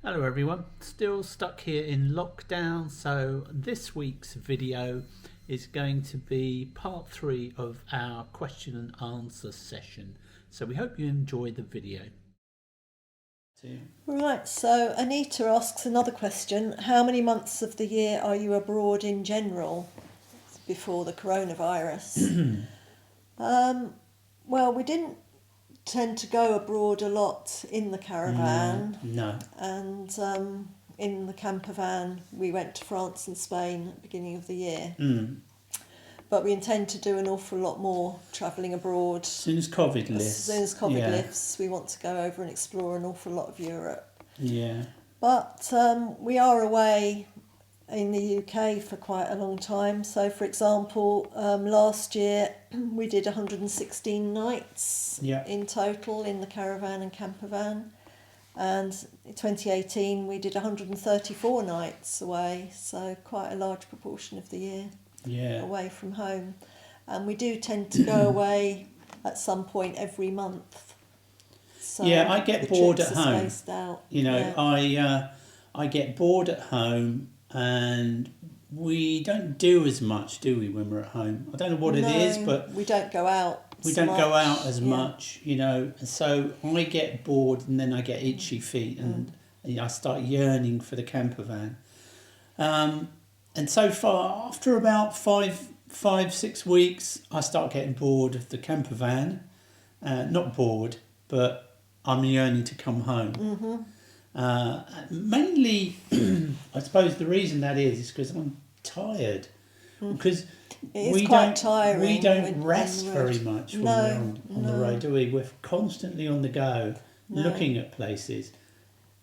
Hello everyone, still stuck here in lockdown, so this week's video is going to be part 3 of our question and answer session. So we hope you enjoy the video. Right, so Anita asks another question. How many months of the year are you abroad in general before the coronavirus? Well, we didn't tend to go abroad a lot in the caravan. No. And in the campervan we went to France and Spain at the beginning of the year. But we intend to do an awful lot more travelling abroad. As soon as COVID lifts. As soon as COVID lifts, we want to go over and explore an awful lot of Europe. Yeah. But we are away in the UK for quite a long time. So, for example, last year we did 116 nights in total in the caravan and campervan. And in 2018 we did 134 nights away, so quite a large proportion of the year away from home. And we do tend to go away at some point every month. So I get bored at home. Out. I get bored at home, and we don't do as much, do we, when we're at home? I don't know what it is, but we don't go out. We don't go out as much, so I get bored, and then I get itchy feet, and I start yearning for the campervan. And so far, after about 5-6 weeks, I start getting bored of the campervan. Not bored, but I'm yearning to come home. Mainly, I suppose the reason that is because I'm tired. Because we don't rest very much when we're on the road, do we? We're constantly on the go, looking at places.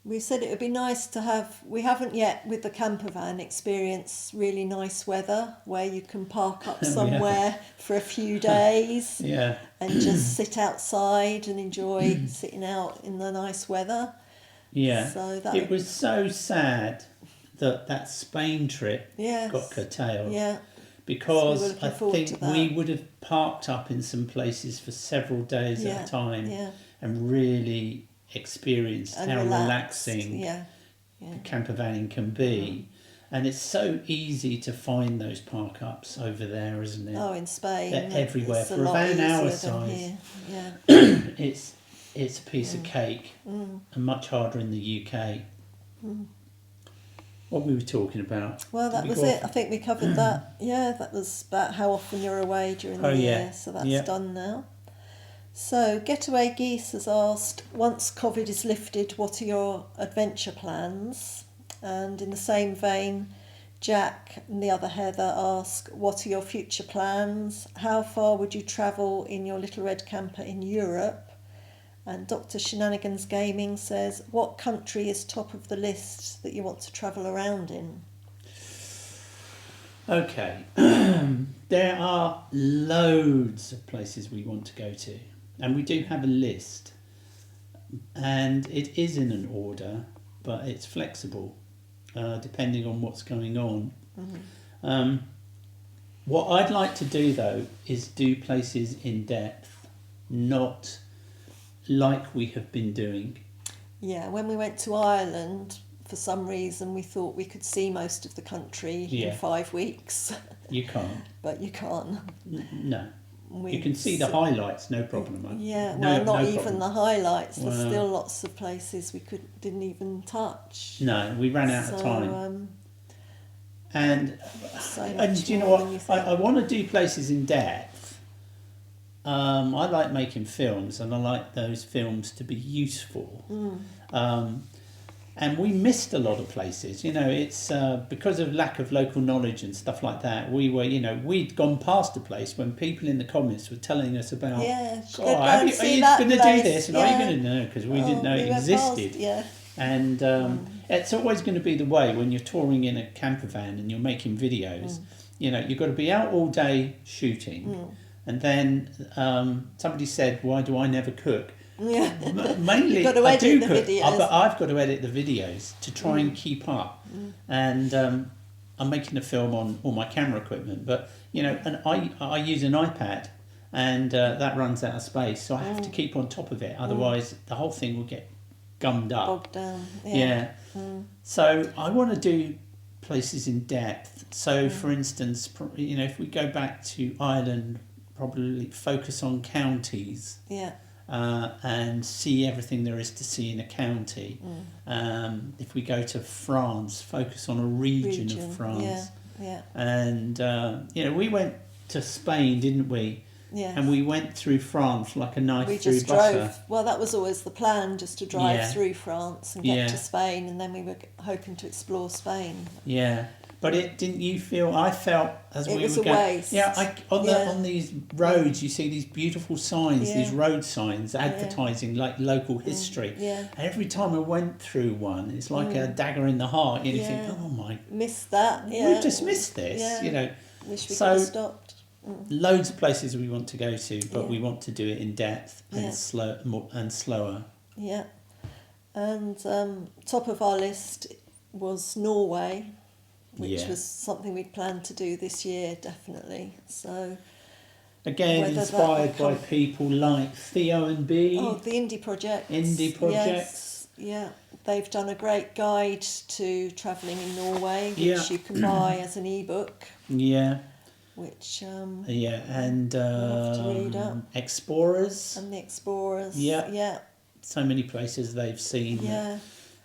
We said it would be nice to have, we haven't yet with the campervan experienced really nice weather where you can park up somewhere for a few days and just sit outside and enjoy sitting out in the nice weather. So it was so sad that Spain trip got curtailed. Because I think we would have parked up in some places for several days at a time and really experienced how relaxing campervanning can be. And it's so easy to find those park ups over there, isn't it? Oh, in Spain. They're everywhere. For a van our size, it's a piece of cake, and much harder in the UK. What we were talking about. Well, that was it. I think we covered that. That was about how often you're away during the year. So that's done now. So Getaway Geese has asked, once COVID is lifted, what are your adventure plans? And in the same vein, Jack and the other Heather ask, what are your future plans? How far would you travel in your little red camper in Europe? And Dr. Shenanigans Gaming says, what country is top of the list that you want to travel around in? Okay, there are loads of places we want to go to, and we do have a list, and it is in an order, but it's flexible depending on what's going on. What I'd like to do though is do places in depth, not like we have been doing. When we went to Ireland, for some reason we thought we could see most of the country in 5 weeks. You can't. But you can't. No. You can see the highlights, no problem. Not even the highlights. There's still lots of places we didn't even touch. No, we ran out of time. And do you know what? I want to do places in depth. I like making films, and I like those films to be useful. And we missed a lot of places. It's because of lack of local knowledge and stuff like that. We were, we'd gone past a place when people in the comments were telling us about, are you going to do this? And are you going to know? Because we didn't know it existed. And it's always going to be the way when you're touring in a campervan and you're making videos. You've got to be out all day shooting. And then somebody said, why do I never cook? Mainly I do cook, but I've got to edit the videos to try and keep up. And I'm making a film on all my camera equipment, but and I use an iPad, and that runs out of space, so I have to keep on top of it. Otherwise, the whole thing will get gummed up. Bogged down. Yeah. So I want to do places in depth. So, for instance, if we go back to Ireland, probably focus on counties. Yeah. And see everything there is to see in a county. If we go to France, focus on a region of France. Yeah. And we went to Spain, didn't we? Yeah. And we went through France like a knife we through just butter. Drove. Well, that was always the plan, just to drive through France and get to Spain, and then we were hoping to explore Spain. Yeah. But didn't you feel? I felt as we were going. Waste. Yeah, on these roads, you see these beautiful signs, these road signs advertising like local history. Yeah. Every time I went through one, it's like a dagger in the heart. You think, oh my, missed that. Yeah. We just missed this. Yeah. Wish we could have stopped. Loads of places we want to go to, but we want to do it in depth and slower. Yeah, and top of our list was Norway, which was something we'd planned to do this year, definitely. So again, inspired by people like Theo and B. Oh, the Indie Project. Yes. Yeah, they've done a great guide to travelling in Norway, which you can buy as an ebook. Yeah. Which and have to read up. Explorers. And the Explorers. Yeah. So many places they've seen. Yeah.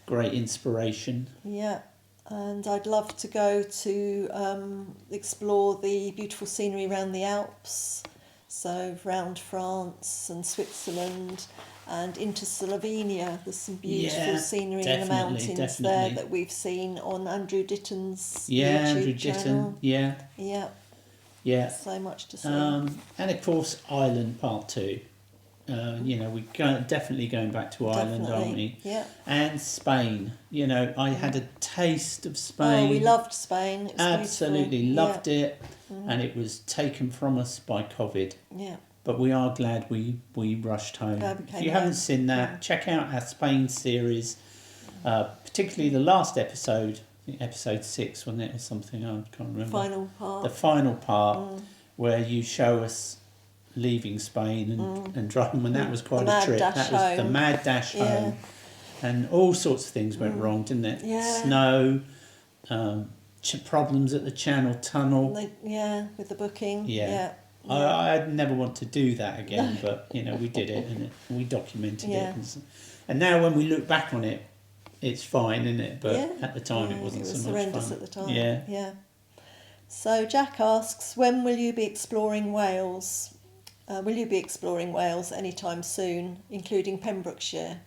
Great inspiration. Yeah. And I'd love to go to explore the beautiful scenery around the Alps, so around France and Switzerland and into Slovenia. There's some beautiful scenery in the mountains there that we've seen on Andrew Ditton's YouTube channel. Yeah. So much to see. And of course, Ireland Part 2. We're definitely going back to Ireland, aren't we? Yeah. And Spain. I had a taste of Spain. Oh, we loved Spain. It was absolutely loved it, and it was taken from us by COVID. Yeah. But we are glad we rushed home. If you haven't seen that, check out our Spain series, particularly the last episode. I think episode 6, wasn't it, or something? I can't remember. The final part, where you show us leaving Spain and driving, and that was quite a trip. That was the mad dash home, and all sorts of things went wrong, didn't it? Yeah. Snow, problems at the Channel Tunnel. With the booking. Yeah. I'd never want to do that again, but we did it and we documented it, and now when we look back on it, it's fine, isn't it? But at the time, it wasn't so much fun. Horrendous at the time. Yeah. So Jack asks, when will you be exploring Wales? Will you be exploring Wales anytime soon, including Pembrokeshire?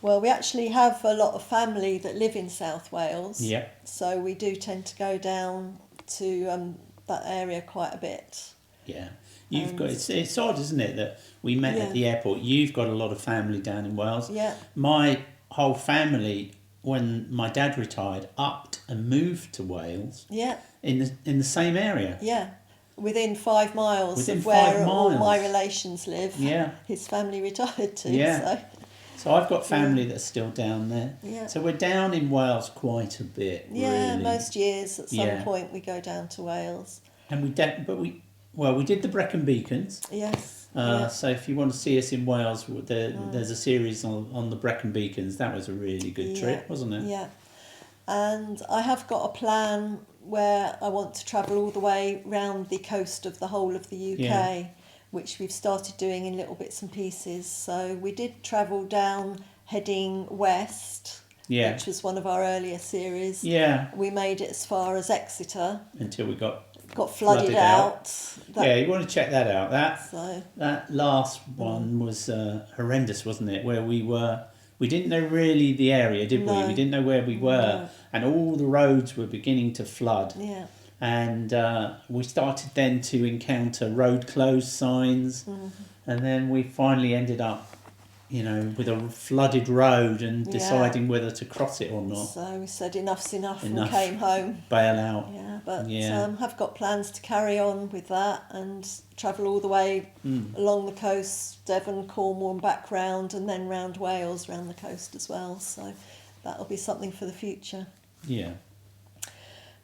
Well, we actually have a lot of family that live in South Wales. Yeah. So we do tend to go down to that area quite a bit. Yeah. You've got it's odd, isn't it, that we met at the airport. You've got a lot of family down in Wales. Yeah. My whole family, when my dad retired, upped and moved to Wales. Yeah. In the same area. Yeah. Within 5 miles of where all my relations live. Yeah. His family retired to. Yeah. So I've got family that's still down there. Yeah. So we're down in Wales quite a bit. Yeah, really. most years at some point we go down to Wales. And we did the Brecon Beacons. Yes. So if you want to see us in Wales, there's a series on the Brecon Beacons. That was a really good trip, wasn't it? Yeah. And I have got a plan where I want to travel all the way round the coast of the whole of the UK, which we've started doing in little bits and pieces. So we did travel down heading west, which was one of our earlier series. Yeah. We made it as far as Exeter. Until we got flooded out. You want to check that out. That last one was horrendous, wasn't it? Where we didn't know really the area, did we? We didn't know where we were, and all the roads were beginning to flood. Yeah. And we started then to encounter road closed signs, and then we finally ended up, with a flooded road and deciding whether to cross it or not. So we said enough's enough and came home. Bail out. Yeah, but have got plans to carry on with that and travel all the way along the coast, Devon, Cornwall and back round, and then round Wales, round the coast as well. So that'll be something for the future. Yeah.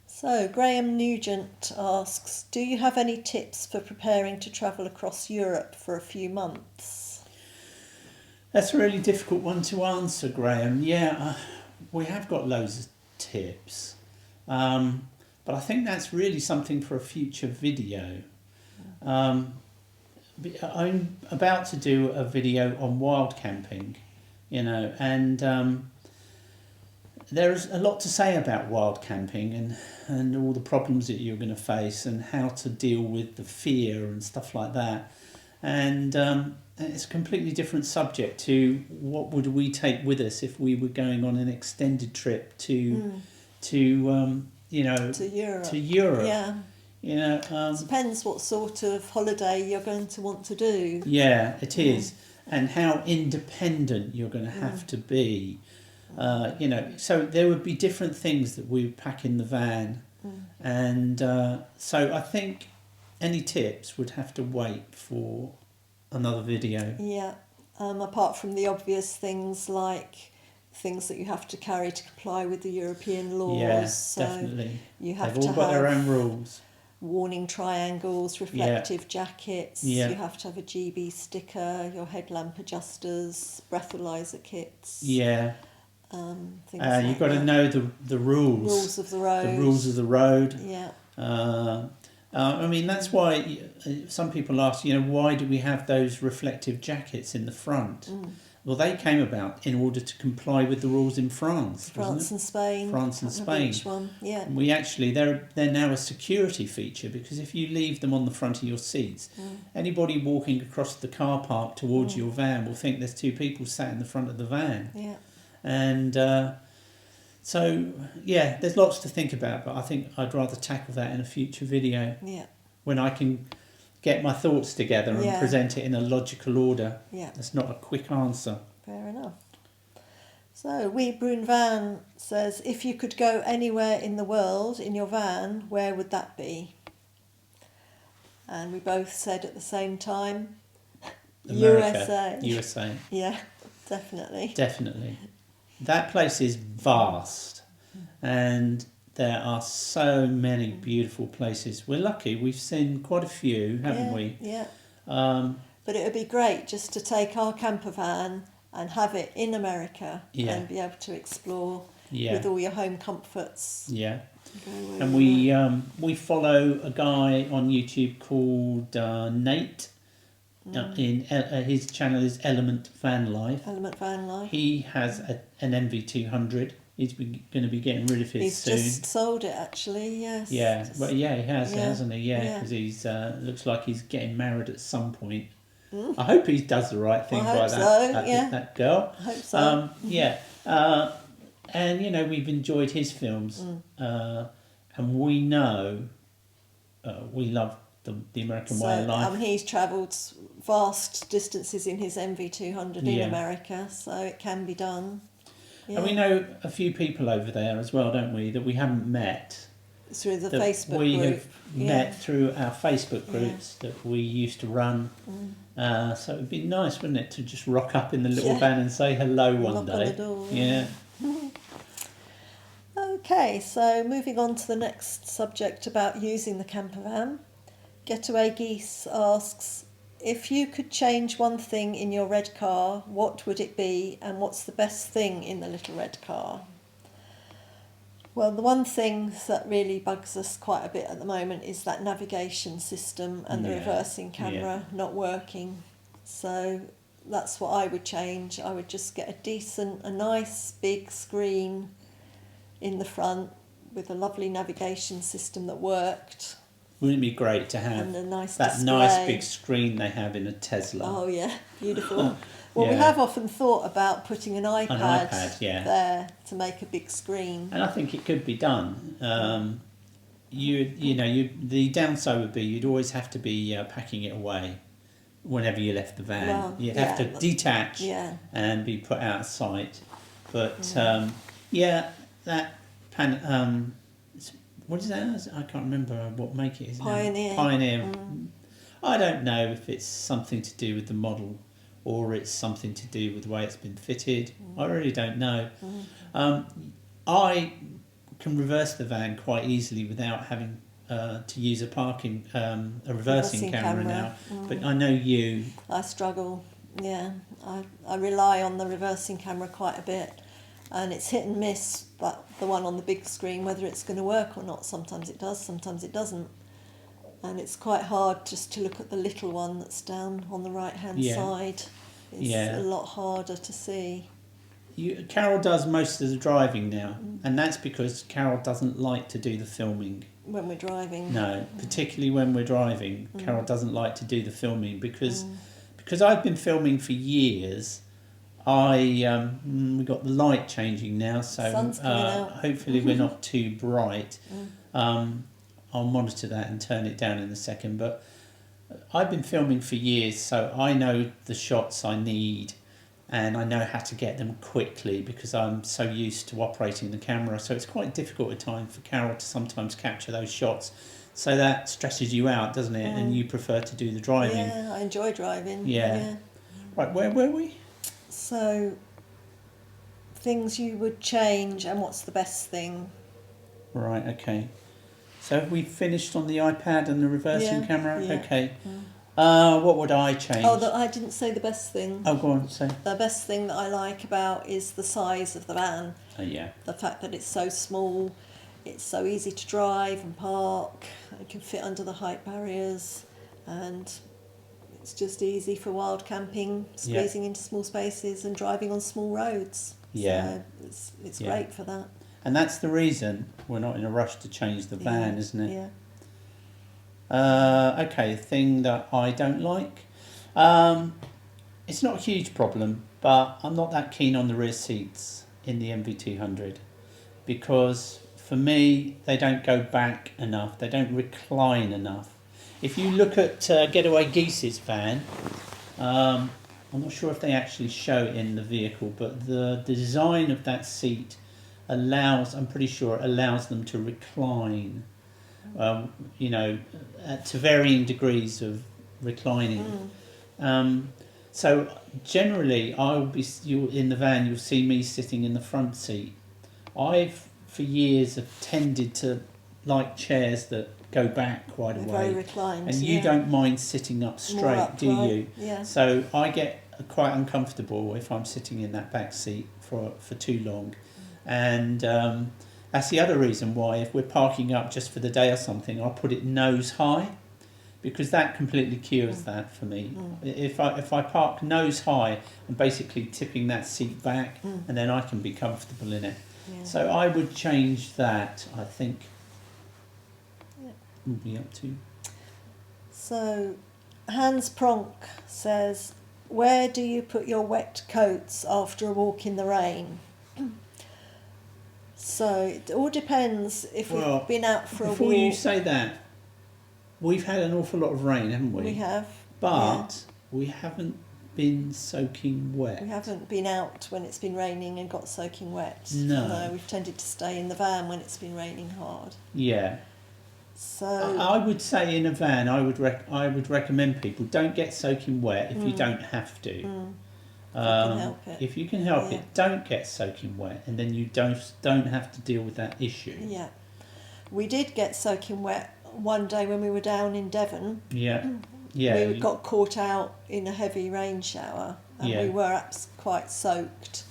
So Graham Nugent asks, do you have any tips for preparing to travel across Europe for a few months? That's a really difficult one to answer, Graham. Yeah, we have got loads of tips, but I think that's really something for a future video. I'm about to do a video on wild camping, and there's a lot to say about wild camping and all the problems that you're going to face and how to deal with the fear and stuff like that. And it's a completely different subject to what would we take with us if we were going on an extended trip to Europe. Yeah. Depends what sort of holiday you're going to want to do. Yeah, it is. And how independent you're going to have to be. So there would be different things that we would pack in the van. And so I think any tips would have to wait for another video. Yeah. Apart from the obvious things like things that you have to carry to comply with the European laws. Yeah, so definitely. You have They've all got their own rules. Warning triangles, reflective jackets. Yeah. You have to have a GB sticker, your headlamp adjusters, breathalyzer kits. Yeah. Things like you've got to know the rules. Rules of the road. The rules of the road. Yeah. That's why some people ask, why do we have those reflective jackets in the front? Well, they came about in order to comply with the rules in France. France and Spain. France and Spain. Which one? Yeah. We actually, they're now a security feature, because if you leave them on the front of your seats, anybody walking across the car park towards your van will think there's two people sat in the front of the van. Yeah. And there's lots to think about, but I think I'd rather tackle that in a future video. Yeah. When I can get my thoughts together and present it in a logical order. Yeah. That's not a quick answer. Fair enough. So, Wee Brune Van says, if you could go anywhere in the world in your van, where would that be? And we both said at the same time, America, USA. Yeah, definitely. Definitely. That place is vast, and there are so many beautiful places. We're lucky, we've seen quite a few, haven't we? Yeah. But it would be great just to take our camper van and have it in America and be able to explore with all your home comforts. Yeah. And we follow a guy on YouTube called Nate. His channel is Element Van Life. Element Van Life. He has an MV200. He's going to be getting rid of his soon. He's just sold it, actually. Yes. Yeah, he has, hasn't he? Yeah, because he's looks like he's getting married at some point. I hope he does the right thing by that girl. I hope so. And we've enjoyed his films, and we know we love the American way of life. He's travelled vast distances in his MV200 in America, so it can be done. Yeah. And we know a few people over there as well, don't we, that we haven't met. Through the Facebook group. We have met through our Facebook groups that we used to run. So it would be nice, wouldn't it, to just rock up in the little van and say hello one day. Knock on the door. Yeah. Okay, so moving on to the next subject about using the camper van. Getaway Geese asks, if you could change one thing in your red car, what would it be, and what's the best thing in the little red car? Well, the one thing that really bugs us quite a bit at the moment is that navigation system and the reversing camera not working. So that's what I would change. I would just get a nice big screen in the front with a lovely navigation system that worked. Wouldn't it be great to have nice big screen they have in a Tesla? Oh yeah, beautiful. Well, we have often thought about putting an iPad there to make a big screen. And I think it could be done. The downside would be you'd always have to be packing it away whenever you left the van. Well, you'd have to detach and be put out of sight. But that what is that? I can't remember what make it is. Pioneer. I don't know if it's something to do with the model or it's something to do with the way it's been fitted. I really don't know. I can reverse the van quite easily without having to use a reversing camera now. But I know you. I struggle. Yeah, I rely on the reversing camera quite a bit, and it's hit and miss, but the one on the big screen, whether it's going to work or not. Sometimes it does, sometimes it doesn't. And it's quite hard just to look at the little one that's down on the right-hand side. It's a lot harder to see. Carol does most of the driving now, and that's because Carol doesn't like to do the filming. When we're driving? No, particularly when we're driving. Carol doesn't like to do the filming because I've been filming for years. We got the light changing now, so hopefully we're not too bright. I'll monitor that and turn it down in a second. But I've been filming for years, so I know the shots I need, and I know how to get them quickly because I'm so used to operating the camera. So it's quite difficult at times for Carol to sometimes capture those shots. So that stresses you out, doesn't it? And you prefer to do the driving. Yeah, I enjoy driving. Yeah. Right, where were we? So, things you would change and what's the best thing? Right, okay. So have we finished on the iPad and the reversing camera? Yeah. Okay. What would I change? I didn't say the best thing. Oh, go on, say. The best thing that I like about is the size of the van. Oh, yeah. The fact that it's so small, it's so easy to drive and park, it can fit under the height barriers, and it's just easy for wild camping, squeezing into small spaces and driving on small roads. Yeah. So it's great for that. And that's the reason we're not in a rush to change the van, isn't it? Yeah. Okay, a thing that I don't like. It's not a huge problem, but I'm not that keen on the rear seats in the MV200 because for me they don't go back enough, they don't recline enough. If you look at Getaway Geese's van, I'm not sure if they actually show it in the vehicle, but the design of that seat I'm pretty sure it allows them to recline, to varying degrees of reclining. So generally, in the van, you'll see me sitting in the front seat. I've, for years, have tended to like chairs that go back quite a way. Very reclined. And you don't mind sitting up straight, do you? Yeah. So I get quite uncomfortable if I'm sitting in that back seat for too long. And that's the other reason why if we're parking up just for the day or something, I'll put it nose high, because that completely cures that for me. If I park nose high, I'm basically tipping that seat back, and then I can be comfortable in it. Yeah. So I would change that, I think. We'll be up to. So Hans Pronk says, where do you put your wet coats after a walk in the rain? So it all depends if we've been out for a walk. Before you say that, we've had an awful lot of rain, haven't we? We have. But we haven't been soaking wet. We haven't been out when it's been raining and got soaking wet. No. We've tended to stay in the van when it's been raining hard. Yeah. So I would say in a van, I would recommend people don't get soaking wet if you don't have to. If you can help it, don't get soaking wet, and then you don't have to deal with that issue. Yeah, we did get soaking wet one day when we were down in Devon. Yeah. We got caught out in a heavy rain shower, and we were quite soaked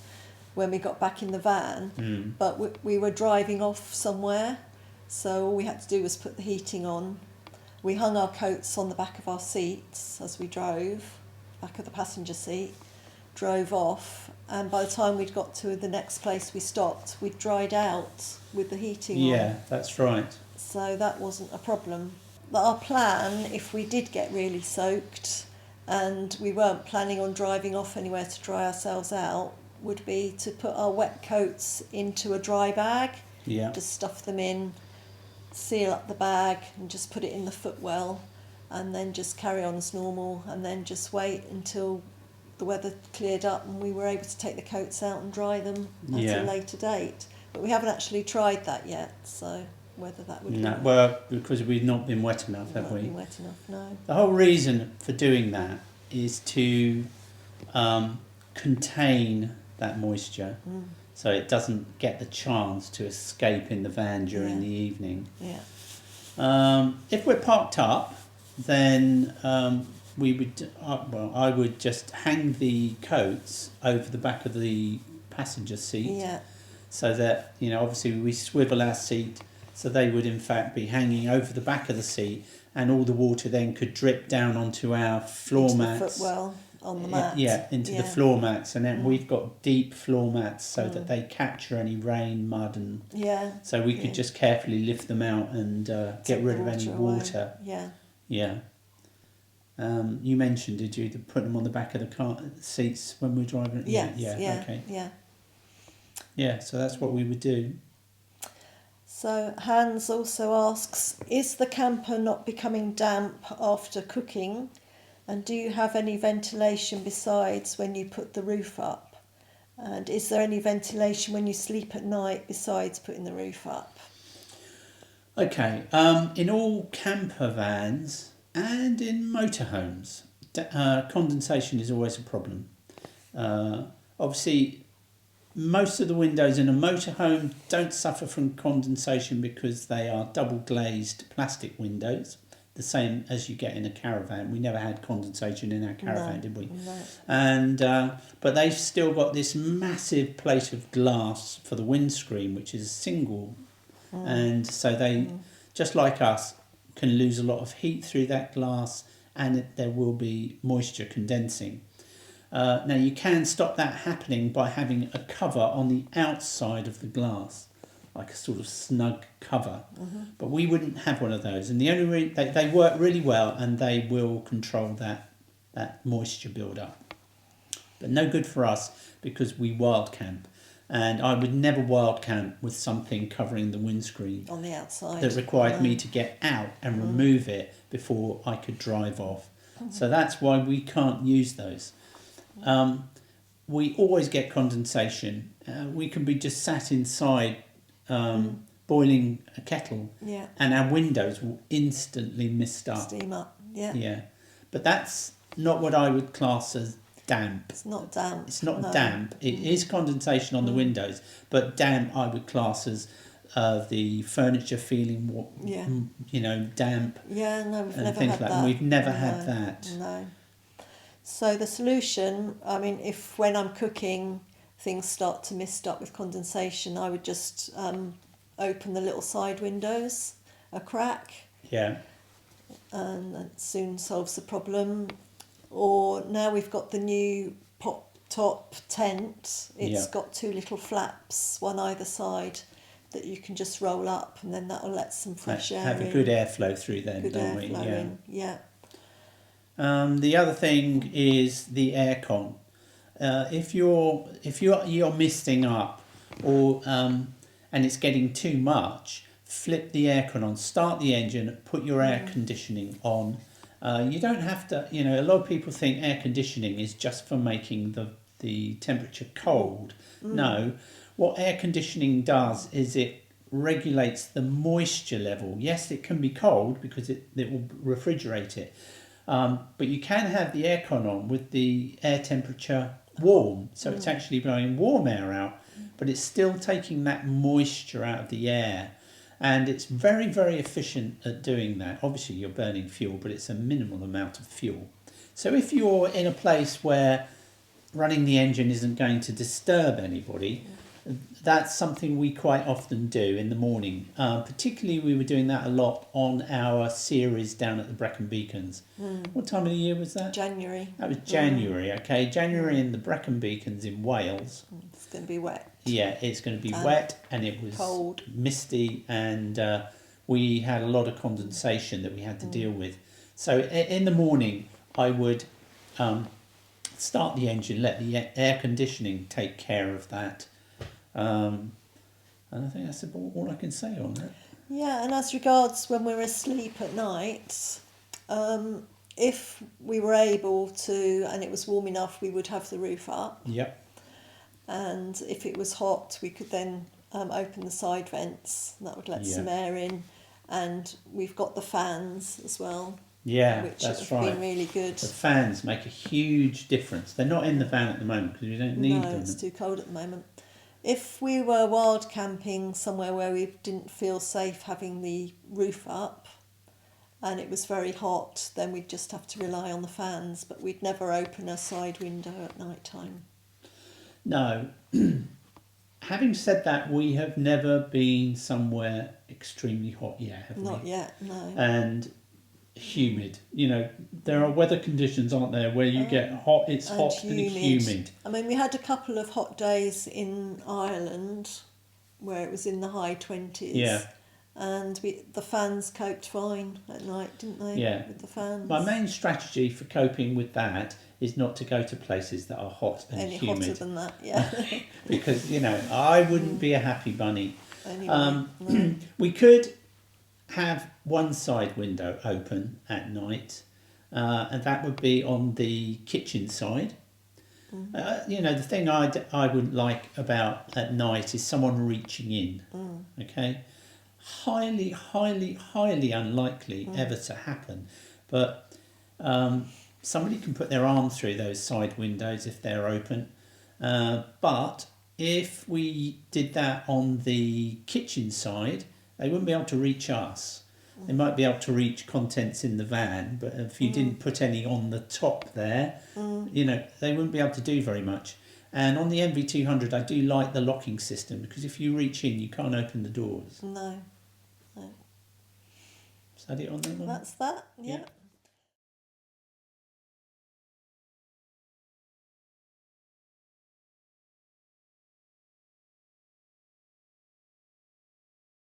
when we got back in the van. But we were driving off somewhere, so all we had to do was put the heating on. We hung our coats on the back of our seats as we drove, back of the passenger seat, drove off, and by the time we'd got to the next place we stopped, we'd dried out with the heating on. Yeah, that's right. So that wasn't a problem. But our plan, if we did get really soaked and we weren't planning on driving off anywhere to dry ourselves out, would be to put our wet coats into a dry bag, just stuff them in, seal up the bag and just put it in the footwell, and then just carry on as normal, and then just wait until the weather cleared up and we were able to take the coats out and dry them at a later date. But we haven't actually tried that yet, so whether that would be... Well, because we've not been wet enough, have we? Not been wet enough, no. The whole reason for doing that is to contain that moisture so it doesn't get the chance to escape in the van during the evening. Yeah. If we're parked up, then we would, I would just hang the coats over the back of the passenger seat. Yeah. So that, obviously we swivel our seat, so they would in fact be hanging over the back of the seat, and all the water then could drip down onto our floor mats. The footwell on the mat. Yeah, into the floor mats, and then we've got deep floor mats so that they capture any rain, mud, and so we could just carefully lift them out and get rid of any water. Yeah. Yeah. You mentioned, did you, to put them on the back of the car seats when we're driving? Yeah. Okay. Yeah. Yeah, so that's what we would do. So Hans also asks, is the camper not becoming damp after cooking? And do you have any ventilation besides when you put the roof up? And is there any ventilation when you sleep at night besides putting the roof up? Okay, in all camper vans and in motorhomes, condensation is always a problem. Obviously, most of the windows in a motorhome don't suffer from condensation because they are double glazed plastic windows, the same as you get in a caravan. We never had condensation in our caravan, did we? No. And but they've still got this massive plate of glass for the windscreen, which is single, and so they, just like us, can lose a lot of heat through that glass, and there will be moisture condensing. Now you can stop that happening by having a cover on the outside of the glass, like a sort of snug cover, but we wouldn't have one of those, and the only they work really well, and they will control that moisture build up, but no good for us because we wild camp, and I would never wild camp with something covering the windscreen on the outside that required me to get out and remove it before I could drive off. So that's why we can't use those. We always get condensation. We can be just sat inside boiling a kettle, and our windows will instantly mist up. Steam up, Yeah, but that's not what I would class as damp. It's not damp. It's not damp. It is condensation on the windows, but damp I would class as the furniture feeling, damp. Yeah, no, we've and never things had like that. We've never had that. No. So the solution, I mean, if when I'm cooking things start to mist up with condensation, I would just open the little side windows a crack. Yeah. And that soon solves the problem. Or now we've got the new pop top tent. It's got two little flaps, one either side, that you can just roll up, and then that'll let some fresh air in. Have a good airflow through then, good don't we? In. Yeah. The other thing is the aircon. If you're misting up, or and it's getting too much, flip the aircon on, start the engine, put your air conditioning on. You don't have to. A lot of people think air conditioning is just for making the temperature cold. No, what air conditioning does is it regulates the moisture level. Yes, it can be cold because it will refrigerate it. But you can have the aircon on with the air temperature warm, so it's actually blowing warm air out, but it's still taking that moisture out of the air, and it's very, very efficient at doing that. Obviously you're burning fuel, but it's a minimal amount of fuel. So if you're in a place where running the engine isn't going to disturb anybody, that's something we quite often do in the morning. Particularly we were doing that a lot on our series down at the Brecon Beacons. What time of the year was that? January. That was January, okay. January in the Brecon Beacons in Wales. It's going to be wet. Yeah, it's going to be wet, and it was cold, misty, and we had a lot of condensation that we had to deal with. So in the morning I would start the engine, let the air conditioning take care of that. And I think that's about all I can say on that. Yeah, and as regards when we're asleep at night, if we were able to, and it was warm enough, we would have the roof up. Yep. And if it was hot, we could then open the side vents, and that would let some air in. And we've got the fans as well. Yeah, which that's have right. been really good. The fans make a huge difference. They're not in the van at the moment because we don't need them. No, it's too cold at the moment. If we were wild camping somewhere where we didn't feel safe having the roof up, and it was very hot, then we'd just have to rely on the fans, but we'd never open a side window at night time. No. Having said that, we have never been somewhere extremely hot yet, have we? Not yet, no. And humid. You know, there are weather conditions, aren't there, where you get hot, it's hot and it's humid. I mean, we had a couple of hot days in Ireland where it was in the high 20s. Yeah. And the fans coped fine at night, didn't they? Yeah. With the fans. My main strategy for coping with that is not to go to places that are hot and Any humid. hotter than that, yeah. Because, you know, I wouldn't be a happy bunny. Anyway, no. We could have one side window open at night, and that would be on the kitchen side. You know, the thing I wouldn't like about at night is someone reaching in, okay? Highly, highly, highly unlikely ever to happen. But somebody can put their arm through those side windows if they're open. But if we did that on the kitchen side, they wouldn't be able to reach us. They might be able to reach contents in the van, but if you didn't put any on the top there, you know, they wouldn't be able to do very much. And on the MV200, I do like the locking system, because if you reach in, you can't open the doors. No. Is that it on there, Mum? That's that, yeah.